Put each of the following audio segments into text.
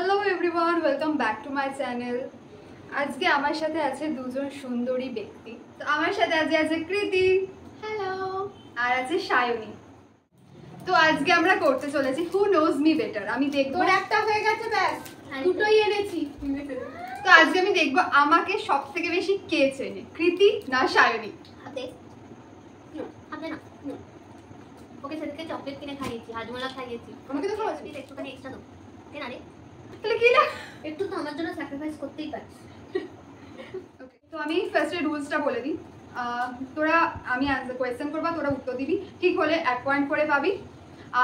Hello everyone, welcome back to my channel. আজকে আমার সাথে আছে দুজন সুন্দরী ব্যক্তি। তো আমার সাথে আজকে আছে কৃতি, হ্যালো, আর আছে সায়নী। তো আজকে আমরা করতে চলেছি হু নোজ মি বেটার। আমি দেখবো একটা হয়ে গেছে, ব্যাস দুটোই এনেছি। তো আজকে আমি দেখবো আমাকে সব থেকে বেশি কে চেনে, কৃতি না সায়নী। হাতে হাতে না, ওকে সেদিকে চকলেট কিনে খাইয়েছি, হাজমোলা খাইয়েছি। আমাকে তো খাওয়াচ্ছি, একটুখানি এক্সট্রা দাও। কেন রে? তাহলে কি না, একটু তো আমার জন্য স্যাক্রিফাইস করতেই পারিস। ওকে, তো আমি ফার্স্টে রুলসটা বলে দিই। তোরা, আমি কোয়েশ্চেন করবা, তোরা উত্তর দিবি। ঠিক হলে 1 পয়েন্ট করে পাবি।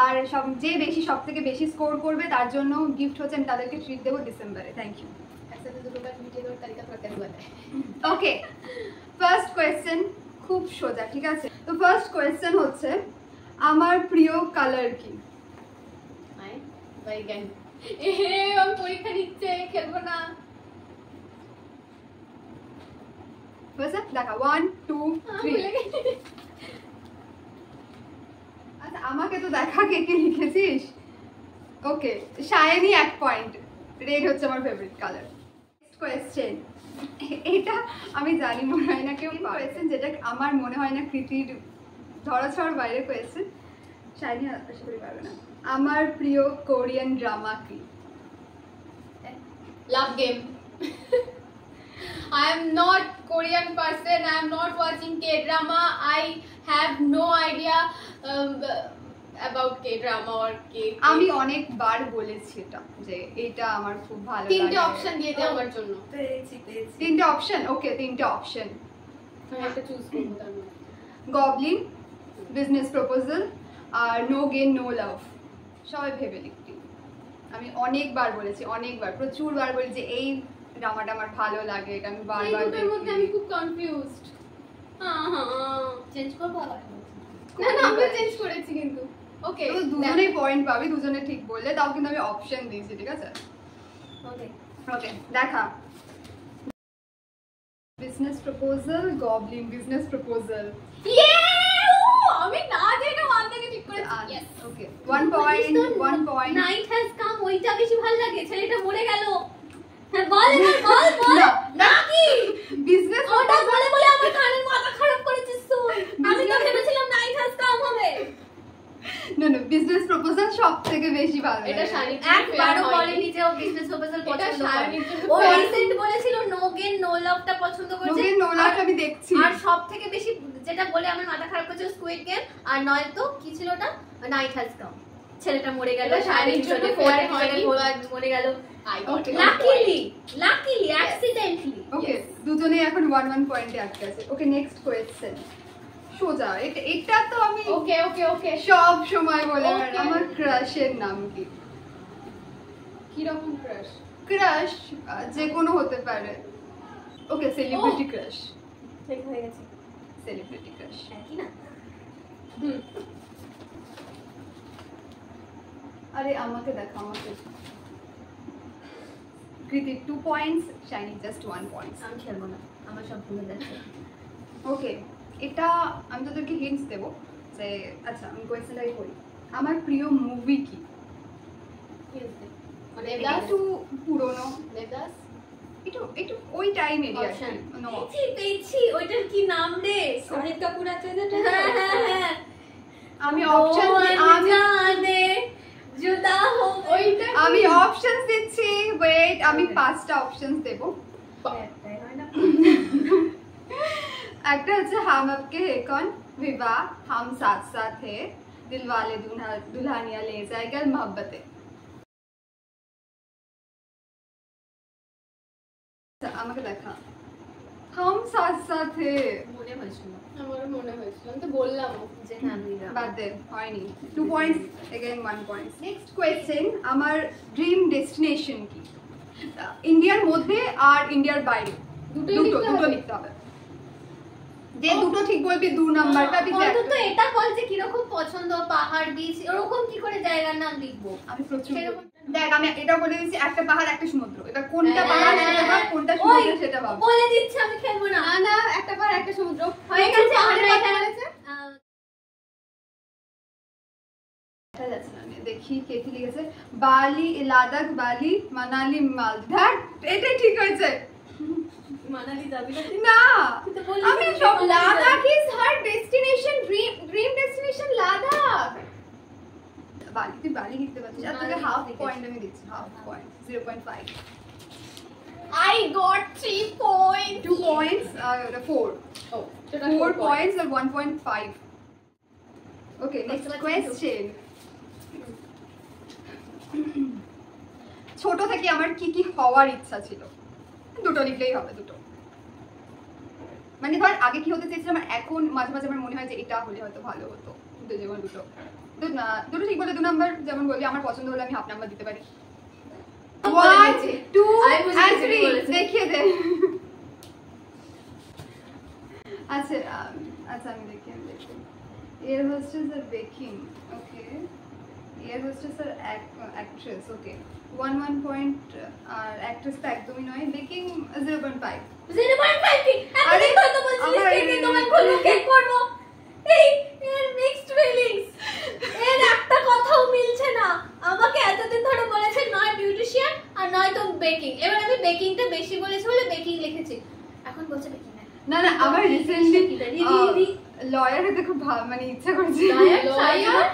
আর যে সব থেকে বেশি স্কোর করবে তার জন্য গিফট হচ্ছে, আমি তাদেরকে ট্রিট দেবো ডিসেম্বরে। Thank you. Okay, first question খুব সোজা, ঠিক আছে? তো ফার্স্ট কোয়েশ্চেন হচ্ছে, আমার প্রিয় কালার কি? পরীক্ষা নিচ্ছে, খেলবো না। দেখা 1 2 3। আচ্ছা, আমাকে তো দেখা, কে কে লিখেছিস? ওকে, শাইনি 1 পয়েন্ট। রেড হচ্ছে আমার ফেভারিট কালার। নেক্সট কোয়েশ্চেন, এটা আমি জানি মনে হয় না কেউ কোয়েশ্চেন, যেটা আমার মনে হয় না কৃতির ধরাছোঁয়ার বাইরে কোয়েশ্চেন। শাইনি আশা করি পারবে না। আমার প্রিয় কোরিয়ান ড্রামা কি? Love Game. I am not Korean person. I am not watching K-drama. I have no idea about K-drama or K. আমি অনেকবার বলেছি যে এটা আমার খুব ভালো লাগে। তিনটে অপশন দিয়ে দে আমার জন্য। পেয়েছি। তিনটে অপশন? ওকে, তিনটে অপশন। আমি একটা চুজ করব তার মধ্যে। গবলিন, বিজনেস প্রপোজাল, আর নো গেন নো লাভ। সবাই ভেবে লিখবি। আমি অনেকবার বলেছি, প্রচুর বার বলেছি এই ড্রামাটা আমার ভালো লাগে, এটা আমি বারবার দেখি। এর মধ্যে আমি খুব কনফিউজড। চেঞ্জ করব আবার? না, আমি চেঞ্জ করেছি কিন্তু। ওকে, তো দুজনেই পয়েন্ট পাবি, দুজনে ঠিক বললে। তাও কিন্তু আমি অপশন দিয়েছি, ঠিক আছে? ওকে, দেখা। Business proposal, goblin, business proposal. আমি না জেনে ওয়ান থেকে ঠিক করেছি। Yes, okay, 1 point. Night has come, ওইটা বেশি ভালো লাগে। ছেলেটা মরে গেল। হ্যাঁ, বল না কি বিজনেস ওটা বলে আমার কানের মাথা খারাপ করেছিস তুই। আমি তো ভেবেছিলাম নাইট হ্যাজ কাম হবে। না, বিজনেস প্রপোজাল সব থেকে বেশি ভালো। এটা শাড়ি একবারও বলেনি যে ও বিজনেস প্রপোজাল পছন্দ করে। ও রিসেন্ট বলেছিল নো গেন নো লাভটা পছন্দ করছে। নো গেন নো লাভ আমি দেখছি। আর সব থেকে বেশি যেটা বলে আমার মাথা খারাপ করেছিল স্কুইড গেম, আর নয়তো কি ছিল ওটা, নাইট হ্যাজ কাম। ছেলেটা মরে গেল, শাড়ির জন্য মরে গেল। Luckily accidentally. ওকে, দুজনেই এখন 1 পয়েন্টে আটকে আছে। ওকে, নেক্সট কোয়েশ্চেন সোজা। এটা তো আমি ওকে সব সময় বলে, আমার ক্রাশের নাম কি? কি রকম ক্রাশ যে কোনো হতে পারে। ওকে, সেলিব্রিটি ক্রাশ। ঠিক হয়ে গেছে, সেলিব্রিটি ক্রাশ কি না? আরে আমাকে দেখা, আমাকে। কৃতি 2 পয়েন্টস, শাইনি জাস্ট 1 পয়েন্ট। আমি খেলবো না, আমার সব ভুলে যাচ্ছে। ওকে, এটা আমি তোদেরকে হিন্টস দেবো যে, আচ্ছা আমি কোয়েশ্চেনটাই করি। আমার প্রিয় মুভি কি? একটু পুরোনো, একটু ওই টাইম এরিয়া। পেয়েছি, ওইটার কি নাম রে? শহীদ কাপুর আছে যেটা। হ্যাঁ, আমি অপশন জুদা হো, ওইটা আমি অপশনস দিচ্ছি। ওয়েট, আমি 5টা অপশনস দেব। একটা হচ্ছে হাম আপকে হে কौन, विवाह, हम साथ साथ है, दिलवाले दुल्हनिया ले जाएगा, मोहब्बते। আমাকে দেখা, हम साथ साथ है। মনে হয়েছিল, আমারও মনে হয়েছিল, আমি তো বললাম যে হ্যাঁ আমি বাদ দে, হয়নি। 2 points, again 1 point. Next question, আমার ড্রিম ডেস্টিনেশন কি? ইন্ডিয়ার মধ্যে আর ইন্ডিয়ার বাইরে, দুটো লিখতে হবে। যে দুটো ঠিক বলবি 2 নাম্বার পাবি। অন্তত এটা বল যে কি রকম পছন্দ, পাহাড়, বিচ, এরকম কি করে জায়গার নাম লিখবো? আমি প্রচুর দেখ, আমি এটা বলে দিচ্ছি, একটা পাহাড় একটা সমুদ্র। এটা কোনটা পাহাড় সেটা ভাব, কোনটা সমুদ্র সেটা ভাব। বলে দিচ্ছি, আমি খেলবো না। না, একটা পাহাড় একটা সমুদ্র হয়ে গেছে। আমরা এটা দেখি কে কি লিখেছে। বালি, লাদাখ, বালি, মানালি, মালদা। এটাই ঠিক হয়েছে। মানালি যাবি না, আমি সব Ladakh is her destination, dream destination Ladakh. বালি, তুই বালি লিখতে পারছিস। আর তোকে হাফ পয়েন্ট আমি দিচ্ছি, half point 0.5। I got 3 points. 2 points, 4. Oh, 4 points or 1.5. Okay, next question. ছোট থেকে আমার কি কি হওয়ার ইচ্ছা ছিল? দুটো লিখলেই হবে, দুটো। মানে ধর আগে কি হতে চেয়েছিলাম, এখন মাঝে মাঝে আমার মনে হয় যে এটা হলে হয়তো ভালো হতো। যেমন দুটো ঠিক বলে 2 নাম্বার যেমন বলি আমার পছন্দ হলে আমি হাফ নাম্বার দিতে পারি। 1, 2 and 3 দেখিয়ে দে। আচ্ছা আচ্ছা আমি দেখি এয়ার হোস্টেস আর বেকিং। ওকে, এয়ার হোস্টেস আর অ্যাক্ট্রেস। ওকে, 1 পয়েন্ট। আর অ্যাক্ট্রেস তো একদমই নয়। বেকিং 0.5। 0.5 কি? আরে তো বলছিস কেকে তোমায় বলবো কেক করব। এই এর মিক্সড ফিলিংস। এর একটা কথাও মিলছে না। আমাকে এতদিন ধরে বলেছে নয় বিউটিশিয়ান আর নয় তো বেকিং। এবার আমি বেকিংটা বেশি বলেছি বলে বেকিং লিখেছি। এখন বলছে বেকিং না না, আমার রিসেন্টলি লয়ার হতে খুব মানে ইচ্ছা করছে। লয়ার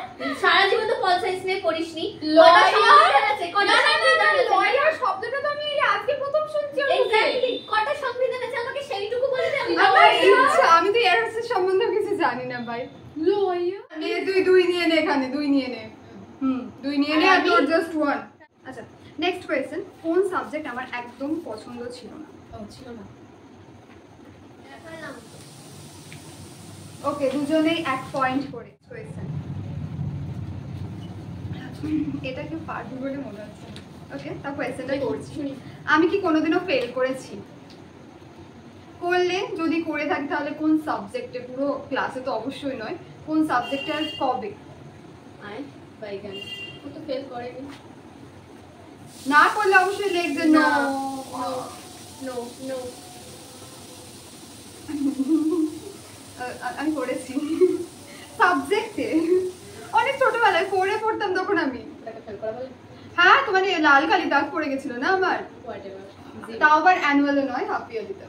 সারা জীবন তো পল সায়েন্স নিয়ে পড়িসনি। লয়ার আছে কটা সংবিধান আছে? লয়ার শব্দটা তো আমি আজকে প্রথম শুনছি। এক্স্যাক্টলি কটা সংবিধান আছে আমাকে সেইটুকু বলে দে। আমার ইচ্ছা, আমি তো এয়ার হোস্টেস সম্বন্ধে কিছু জানি না ভাই। লয়ার নিয়ে তুই নিয়ে নে, এখানে 2 নিয়ে নে। 2 নিয়ে নে আর তোর জাস্ট 1। আচ্ছা, নেক্সট কোয়েশ্চেন। কোন সাবজেক্ট আমার একদম পছন্দ ছিল না? ছিল না। ওকে, দুজনেই 1 পয়েন্ট করে। কোয়েশ্চেন এটা কি পারবো বলে মনে হচ্ছে। ওকে, তা কোয়েশ্চেনটা করছি। আমি কি কোনোদিনও ফেল করেছি? করলে যদি করে থাকি তাহলে কোন সাবজেক্টে? পুরো ক্লাসে তো অবশ্যই নয়। কোন সাবজেক্টে আর কবে? বাইগান ও তো ফেল করেনি। না করলে অবশ্যই লিখবে নো নো নো। আমি করেছি সাবজেক্টে, অনেক ছোটবেলায় করে পড়তাম তখন আমি। হ্যাঁ, তো মানে লাল কালি দাগ পড়ে গেছিল না আমার, তাও আবার অ্যানুয়ালে নয়, হাফ ইয়ারলিতে।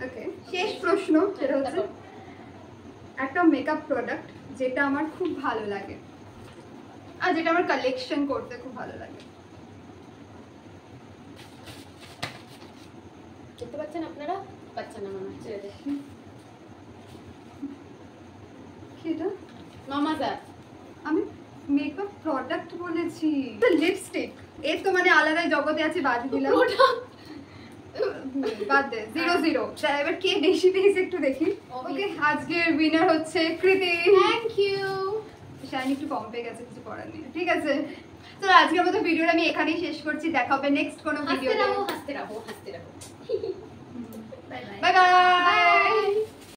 ওকে, শেষ প্রশ্ন। সেটা হচ্ছে একটা মেকআপ প্রোডাক্ট যেটা আমার খুব ভালো লাগে আর যেটা আমার কালেকশন করতে খুব ভালো লাগে। দেখতে পাচ্ছেন আপনারা? পাচ্ছেন না মনে হচ্ছে। কি এটা? মামাজার। আমি মেকআপ প্রোডাক্ট বলেছি। লিপস্টিক। এর তো মানে আলাদাই জগতে আছে, বাদ দিলাম। বাদ দে, 0-0। এবার কে বেশি পেয়েছে একটু দেখি। ওকে, আজকের উইনার হচ্ছে কৃতি। Thank you. শাইনি একটু কম পেয়ে গেছে, কিছু করার নেই। ঠিক আছে, তো আজকের মতো ভিডিওটা আমি এখানেই শেষ করছি। দেখা হবে নেক্সট কোনো ভিডিওতে। হাসতে রাখো। Bye bye.